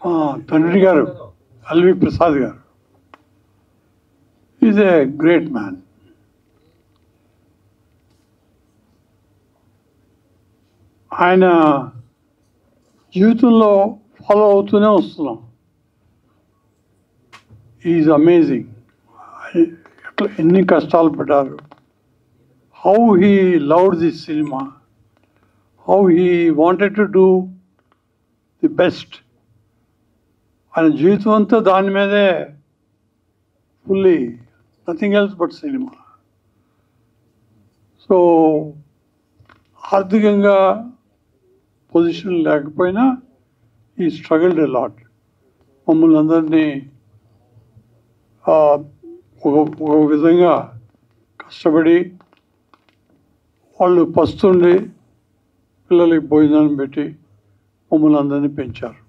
మా తండ్రి గారు ఎల్వి ప్రసాద్ గారు ఈజ్ ఏ గ్రేట్ మ్యాన్. ఆయన జీవితంలో ఫాలో అవుతూనే వస్తున్నాం. Is amazing. ఎట్లా ఎన్ని కష్టాలు పడ్డారు. How he loved this cinema, how he wanted to do the best. ఆయన జీవితం అంతా దాని మీదే fully, nothing else but cinema. So ఆర్థికంగా పొజిషన్ లేకపోయినా ఈ స్ట్రగల్డ్ ఎ లాట్. మమ్మల్ని అందరినీ ఒక విధంగా కష్టపడి వాళ్ళు పస్తుండి పిల్లలకి భోజనాన్ని పెట్టి మమ్మల్ని అందరినీ పెంచారు.